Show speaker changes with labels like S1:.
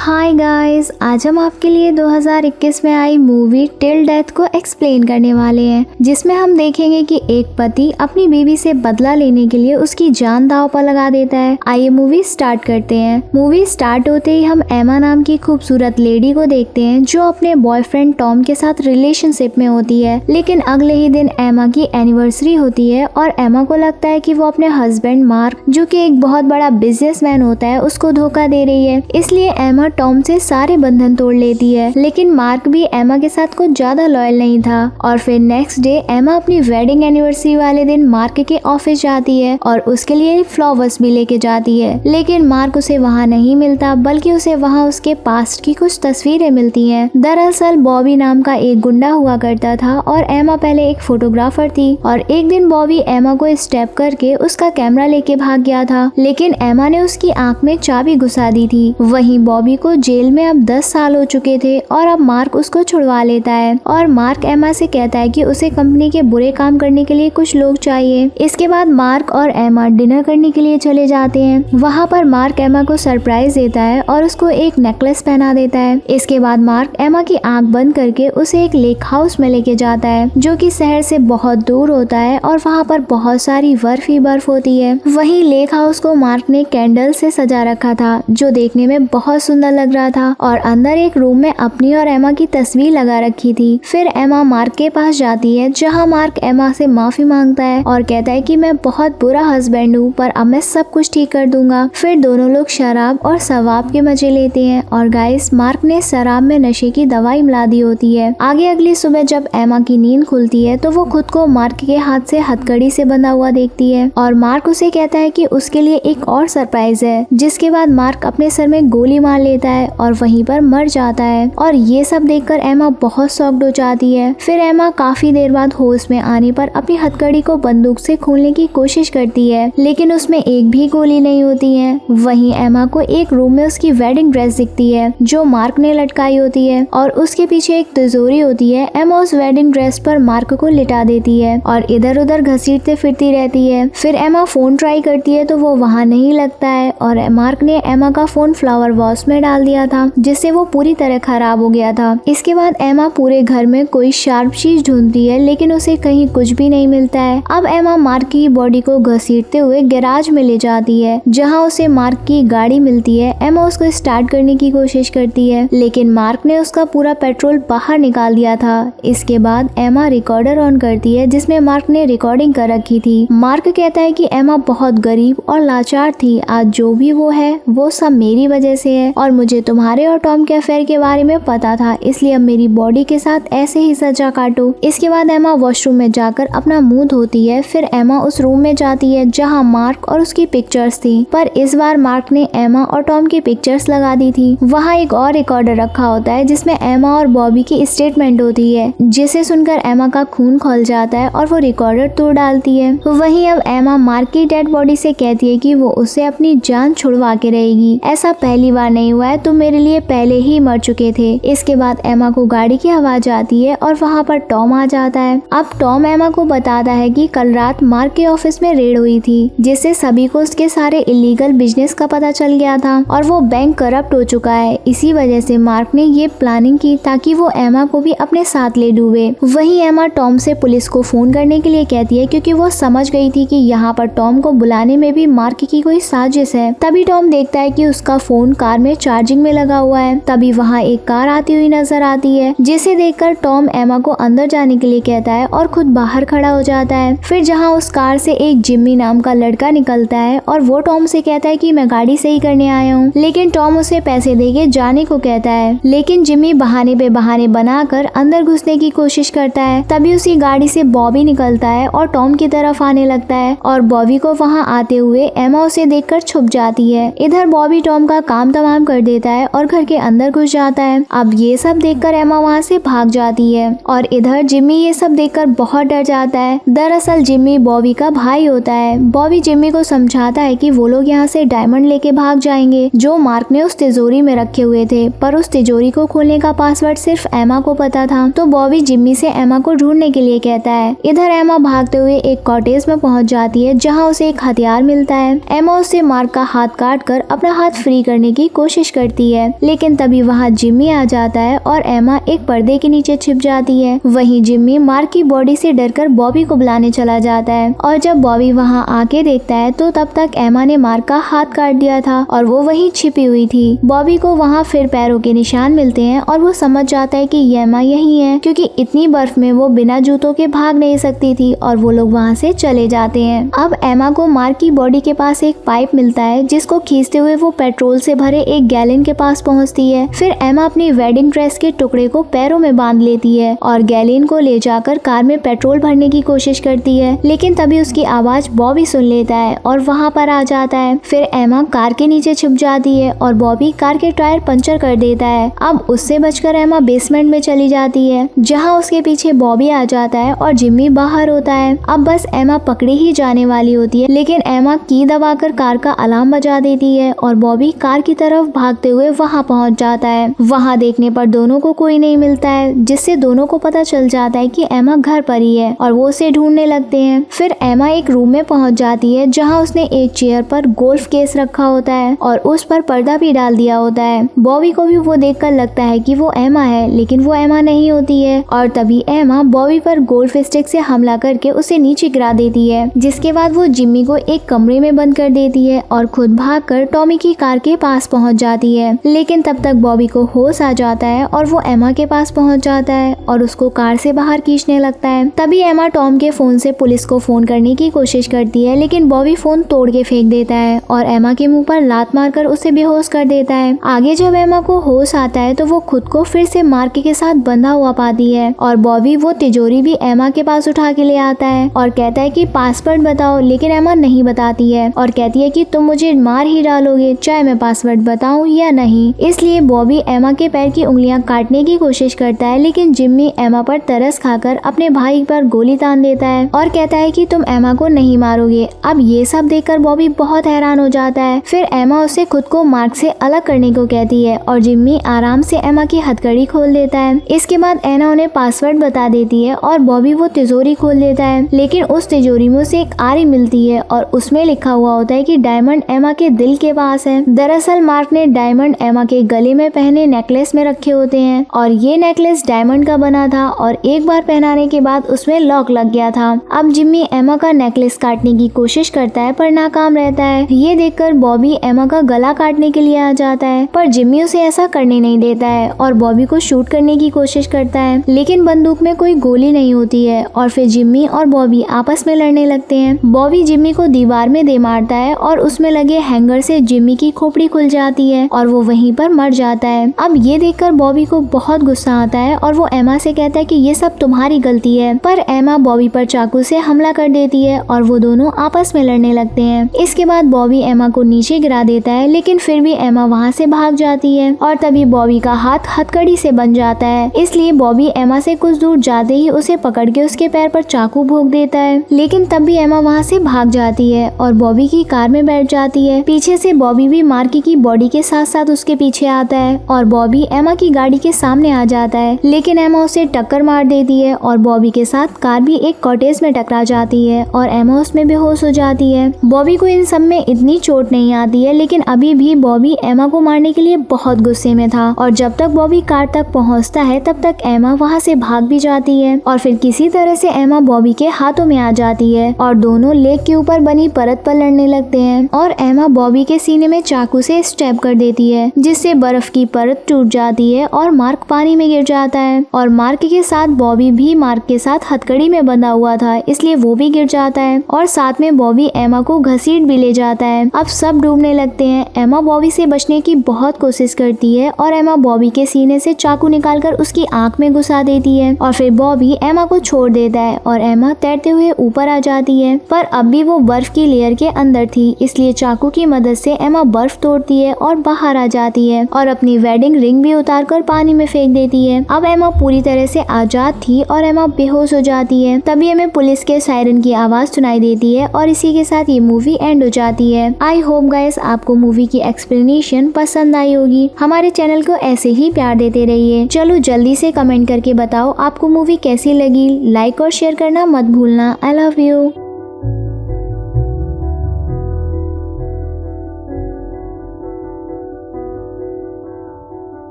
S1: Hi guys, आज हम आपके लिए 2021 में आई मूवी टिल डेथ को एक्सप्लेन करने वाले हैं, जिसमें हम देखेंगे कि एक पति अपनी बीवी से बदला लेने के लिए उसकी जान दांव पर लगा देता है। आइए मूवी स्टार्ट करते हैं। मूवी स्टार्ट होते ही हम एमा नाम की खूबसूरत लेडी को देखते हैं जो अपने बॉयफ्रेंड टॉम के साथ रिलेशनशिप में होती है। लेकिन अगले ही दिन एमा की एनिवर्सरी होती है और एमा को लगता है कि वो अपने हस्बैंड मार्क, जो कि एक बहुत बड़ा बिजनेसमैन होता है, उसको धोखा दे रही है। इसलिए एमा टॉम से सारे बंधन तोड़ लेती है। लेकिन मार्क भी एमा के साथ कुछ ज्यादा लॉयल नहीं था। और फिर नेक्स्ट डे एमा अपनी वेडिंग एनिवर्सरी वाले दिन मार्क के ऑफिस जाती है और उसके लिए फ्लावर्स भी लेके जाती है। लेकिन मार्क उसे वहाँ नहीं मिलता, बल्कि उसे वहाँ उसके पास्ट की कुछ तस्वीरें मिलती हैं। दरअसल बॉबी नाम का एक गुंडा हुआ करता था और एमा पहले एक फोटोग्राफर थी। और एक दिन बॉबी एमा को स्टेप करके उसका कैमरा लेके भाग गया था, लेकिन एमा ने उसकी आंख में चाबी घुसा दी थी। वहीं बॉबी को जेल में अब 10 साल हो चुके थे और अब मार्क उसको छुड़वा लेता है। और मार्क एमा से कहता है कि उसे कंपनी के बुरे काम करने के लिए कुछ लोग चाहिए। इसके बाद मार्क और एमा डिनर करने के लिए चले जाते हैं। वहाँ पर मार्क एमा को सरप्राइज देता है और उसको एक नेकलेस पहना देता है। इसके बाद मार्क एमा की आंख बंद करके उसे एक लेक हाउस में लेके जाता है, जो कि शहर से बहुत दूर होता है और वहाँ पर बहुत सारी बर्फ ही बर्फ होती है। वहीं लेक हाउस को मार्क ने कैंडल से सजा रखा था, जो देखने में बहुत सुंदर लग रहा था। और अंदर एक रूम में अपनी और एमा की तस्वीर लगा रखी थी। फिर एमा मार्क के पास जाती है, जहाँ मार्क एमा से माफी मांगता है और कहता है कि मैं बहुत बुरा हस्बैंड हूँ, पर अब मैं सब कुछ ठीक कर दूंगा। फिर दोनों लोग शराब और शवाब के मजे लेते हैं। और गाइस, मार्क ने शराब में नशे की दवाई मिला दी होती है। आगे अगली सुबह जब एमा की नींद खुलती है तो वो खुद को मार्क के हाथ से हथकड़ी से बंधा हुआ देखती है। और मार्क उसे कहता है कि उसके लिए एक और सरप्राइज है। जिसके बाद मार्क अपने सर में गोली मार लेता है और वहीं पर मर जाता है। और ये सब देखकर एमा बहुत शॉक्ड हो जाती है। फिर एमा काफी देर बाद होश में आने पर अपनी हथकड़ी को बंदूक से खोलने की कोशिश करती है, लेकिन उसमें एक भी गोली नहीं होती है। वहीं एमा को एक रूम में उसकी वेडिंग ड्रेस दिखती है, जो मार्क ने लटकाई होती है, और उसके पीछे एक तिजोरी होती है। एमा उस वेडिंग ड्रेस पर मार्क को लिटा देती है और इधर उधर घसीटते फिरती रहती है। फिर एमा फोन ट्राई करती है तो वो वहाँ नहीं लगता है और मार्क ने एमा का फोन फ्लावर वॉश में डाल दिया था, जिससे वो पूरी तरह खराब हो गया था। इसके बाद एमा पूरे घर में कोई शार्प चीज ढूंढती है, लेकिन उसे कहीं कुछ भी नहीं मिलता है। अब एमा मार्क की बॉडी को घसीटते हुए गैराज में ले जाती है, जहां उसे मार्क की गाड़ी मिलती है। एमा उसको स्टार्ट करने की कोशिश करती है, लेकिन मार्क ने उसका पूरा पेट्रोल बाहर निकाल दिया था। इसके बाद एमा रिकॉर्डर ऑन करती है, जिसमें मार्क ने रिकॉर्डिंग कर रखी थी। मार्क कहता है कि एमा बहुत गरीब और लाचार थी, आज जो भी वो है वो सब मेरी वजह से है, और मुझे तुम्हारे और टॉम के अफेयर के बारे में पता था, इसलिए अब मेरी बॉडी के साथ ऐसे ही सजा काटो। इसके बाद एमा वॉशरूम में जाकर अपना मुंह धोती है। फिर एमा उस रूम में जाती है जहां मार्क और उसकी पिक्चर्स थी, पर इस बार मार्क ने एमा और टॉम की पिक्चर्स लगा दी थी। वहाँ एक और रिकॉर्डर रखा होता है, जिसमें एमा और बॉबी की स्टेटमेंट होती है, जिसे सुनकर एमा का खून खौल जाता है और वो रिकॉर्डर तोड़ डालती है। वहीं अब एमा मार्क की डेड बॉडी से कहती है कि वो उसे अपनी जान छुड़वा के रहेगी। ऐसा पहली बार नहीं हुआ है, तुम मेरे लिए पहले ही मर चुके थे। इसके बाद एमा को गाड़ी की आवाज आती है और वहाँ पर टॉम आ जाता है। अब टॉम एमा को बताता है कि कल रात मार्क के ऑफिस में रेड हुई थी, जिससे सभी को उसके सारे इलीगल बिजनेस का पता चल गया था और वो बैंक करप्ट हो चुका है। इसी वजह से मार्क ने ये प्लानिंग की ताकि वो एमा को भी अपने साथ ले डूबे। वहीं एमा टॉम से पुलिस को फोन करने के लिए कहती है, क्योंकि वो समझ गई थी कि यहाँ पर टॉम को बुलाने में भी मार्क की कोई साजिश है। तभी टॉम देखता है कि उसका फोन कार में चार्जिंग में लगा हुआ है। तभी वहाँ एक कार आती हुई नजर आती है, जिसे देखकर टॉम एमा को अंदर जाने के लिए कहता है और खुद बाहर खड़ा हो जाता है। फिर जहाँ उस कार से एक जिम्मी नाम का लड़का निकलता है और वो टॉम से कहता है कि मैं गाड़ी सही करने आया हूँ, लेकिन टॉम उसे पैसे देके जाने को कहता है। लेकिन जिम्मी बहाने पे बहाने बनाकर अंदर घुसने की कोशिश करता है। तभी उसी गाड़ी से बॉबी निकलता है और टॉम की तरफ आने लगता है, और बॉबी को वहाँ आते हुए एमा उसे देखकर छुप जाती है। इधर बॉबी टॉम का काम तमाम कर देता है और घर के अंदर घुस जाता है। अब ये सब देखकर एमा वहाँ से भाग जाती है और इधर जिम्मी ये सब देखकर बहुत डर जाता है। दरअसल जिम्मी बॉबी का भाई होता है। बॉबी जिम्मी को समझाता है कि वो लोग यहाँ से डायमंड लेके भाग जाएंगे, जो मार्क ने उस तिजोरी में रखे हुए थे, पर उस तिजोरी को खोलने का पासवर्ड सिर्फ एमा को पता था। तो बॉबी जिम्मी से एमा को ढूंढने के लिए कहता है। इधर एमा भागते हुए एक कॉटेज में पहुँच जाती है, जहाँ उसे एक हथियार मिलता है। एमा उससे मार्क का हाथ काट कर अपना हाथ फ्री करने की कोशिश कोशिश करती है, लेकिन तभी वहाँ जिम्मी आ जाता है और एमा एक पर्दे के नीचे छिप जाती है। वहीं जिम्मी मार्क की बॉडी से डरकर बॉबी को बुलाने चला जाता है और जब बॉबी वहाँ आके देखता है तो तब तक एमा ने मार्क का हाथ काट दिया था और वो वहीं छिपी हुई थी। बॉबी को वहाँ फिर पैरों के निशान मिलते हैं और वो समझ जाता है कि एमा यही है, क्योंकि इतनी बर्फ में वो बिना जूतों के भाग नहीं सकती थी और वो लोग वहाँ से चले जाते हैं। अब एमा को मार्क की बॉडी के पास एक पाइप मिलता है जिसको खींचते हुए वो पेट्रोल से भरे एक गैलन के पास पहुँचती है। फिर एमा अपनी वेडिंग ड्रेस के टुकड़े को पैरों में बांध लेती है और गैलन को ले जाकर कार में पेट्रोल भरने की कोशिश करती है, लेकिन तभी उसकी आवाज बॉबी सुन लेता है और वहाँ पर आ जाता है। फिर एमा कार के नीचे छुप जाती है और बॉबी कार के टायर पंचर कर देता है। अब उससे बचकर एमा बेसमेंट में चली जाती है, जहाँ उसके पीछे बॉबी आ जाता है और जिम्मी बाहर होता है। अब बस एमा पकड़ी ही जाने वाली होती है, लेकिन एमा की दबाकर कार का अलार्म बजा देती है और बॉबी कार की तरफ भागते हुए वहाँ पहुँच जाता है। वहाँ देखने पर दोनों को कोई नहीं मिलता है, जिससे दोनों को पता चल जाता है कि एमा घर पर ही है और वो उसे ढूंढने लगते हैं। फिर एमा एक रूम में पहुँच जाती है जहाँ उसने एक चेयर पर गोल्फ केस रखा होता है और उस पर पर्दा भी डाल दिया होता है। बॉबी को भी वो देखकर लगता है कि वो एमा है, लेकिन वो एमा नहीं होती है और तभी एमा बॉबी पर गोल्फ स्टिक से हमला करके उसे नीचे गिरा देती है, जिसके बाद वो जिम्मी को एक कमरे में बंद कर देती है और खुद भागकर टॉमी की कार के पास पहुंच जाती है। लेकिन तब तक बॉबी को होश आ जाता है और वो एमा के पास पहुंच जाता है और उसको कार से बाहर खींचने लगता है। तभी एमा टॉम के फोन से पुलिस को फोन करने की कोशिश करती है, लेकिन बॉबी फोन तोड़ के फेंक देता है और एमा के मुंह पर लात मारकर उसे बेहोश कर देता है। आगे जब एमा को होश आता है तो वो खुद को फिर से मार्क के साथ बंधा हुआ पाती है और बॉबी वो तिजोरी भी एमा के पास उठा के ले आता है और कहता है कि पासवर्ड बताओ, लेकिन एमा नहीं बताती है और कहती है कि तुम मुझे मार ही डालोगे चाहे मैं पासवर्ड बताऊं या नहीं। इसलिए बॉबी एमा के पैर की उंगलियां काटने की कोशिश करता है, लेकिन जिम्मी एमा पर तरस खाकर अपने भाई पर गोली तान देता है और कहता है कि तुम एमा को नहीं मारोगे। अब ये सब देखकर बॉबी बहुत हैरान हो जाता है। फिर एमा उसे खुद को मार्क से अलग करने को कहती है और जिम्मी आराम से एमा की हथकड़ी खोल देता है। इसके बाद एना उन्हें पासवर्ड बता देती है और बॉबी वो तिजोरी खोल देता है, लेकिन उस तिजोरी में उसे एक आरी मिलती है और उसमें लिखा हुआ होता है कि डायमंड एमा के दिल के पास है। दरअसल मार्क ने डायमंड एमा के गले में पहने नेकलेस में रखे होते हैं और ये नेकलेस डायमंड का बना था और एक बार पहनाने के बाद उसमें लॉक लग गया था। अब जिम्मी एमा का नेकलेस काटने की कोशिश करता है पर नाकाम रहता है। ये देखकर बॉबी एमा का गला काटने के लिए आ जाता है, पर जिम्मी उसे ऐसा करने नहीं देता है और बॉबी को शूट करने की कोशिश करता है, लेकिन बंदूक में कोई गोली नहीं होती है और फिर जिम्मी और बॉबी आपस में लड़ने लगते हैं। बॉबी जिम्मी को दीवार में दे मारता है और उसमें लगे हैंगर से जिम्मी की खोपड़ी खुल जाती है और वो वहीं पर मर जाता है। अब ये देखकर बॉबी को बहुत गुस्सा आता है और वो एमा से कहता है कि ये सब तुम्हारी गलती है, पर एमा बॉबी पर चाकू से हमला कर देती है और वो दोनों आपस में लड़ने लगते हैं। इसके बाद बॉबी एमा को नीचे गिरा देता है, लेकिन फिर भी एमा वहाँ से भाग जाती है और तभी बॉबी का हाथ हथकड़ी से बन जाता है। इसलिए बॉबी एमा से कुछ दूर जाते ही उसे पकड़ के उसके पैर पर चाकू भोंक देता है, लेकिन तब भी एमा वहाँ से भाग जाती है और बॉबी की कार में बैठ जाती है। पीछे से बॉबी भी मार्क की बॉडी के साथ साथ उसके पीछे आता है और बॉबी एमा की गाड़ी के सामने आ जाता है, लेकिन एमा उसे टक्कर मार देती है और बॉबी के साथ कार भी एक कॉटेज में टकरा जाती है और एमा उसमें बेहोश हो जाती है। बॉबी को इन सब में इतनी चोट नहीं आती है, लेकिन अभी भी बॉबी एमा को मारने के लिए बहुत गुस्से में था और जब तक बॉबी कार तक पहुंचता है तब तक एमा वहां से भाग भी जाती है और फिर किसी तरह से एमा बॉबी के हाथों में आ जाती है और दोनों लेक के ऊपर बनी परत पर लड़ने लगते हैं और एमा बॉबी के सीने में चाकू से स्टैब कर देती है, जिससे बर्फ की परत टूट जाती है और मार्क पानी में गिर जाता है और मार्क के साथ बॉबी भी मार्क के साथ हथकड़ी में बंधा हुआ था, इसलिए वो भी गिर जाता है और साथ में बॉबी एमा को घसीट भी ले जाता है। अब सब डूबने लगते हैं। एमा बॉबी से बचने की बहुत कोशिश करती है और एमा बॉबी के सीने से चाकू निकालकर उसकी आंख में घुसा देती है और फिर बॉबी एमा को छोड़ देता है और एमा तैरते हुए ऊपर आ जाती है, पर अब भी वो बर्फ की लेयर के अंदर थी, इसलिए चाकू की मदद से एमा बर्फ तोड़ती है और बाहर आ जाती है और अपनी वेडिंग रिंग भी उतारकर पानी में फेंक देती है। अब एमा पूरी तरह से आजाद थी और एमा बेहोश हो जाती है। तभी हमें पुलिस के सायरन की आवाज सुनाई देती है और इसी के साथ ये मूवी एंड हो जाती है। आई होप गाइस आपको मूवी की एक्सप्लेनेशन पसंद आई होगी। हमारे चैनल को ऐसे ही प्यार देते रहिए। चलो जल्दी से कमेंट करके बताओ आपको मूवी कैसी लगी। लाइक और शेयर करना मत भूलना। I love you.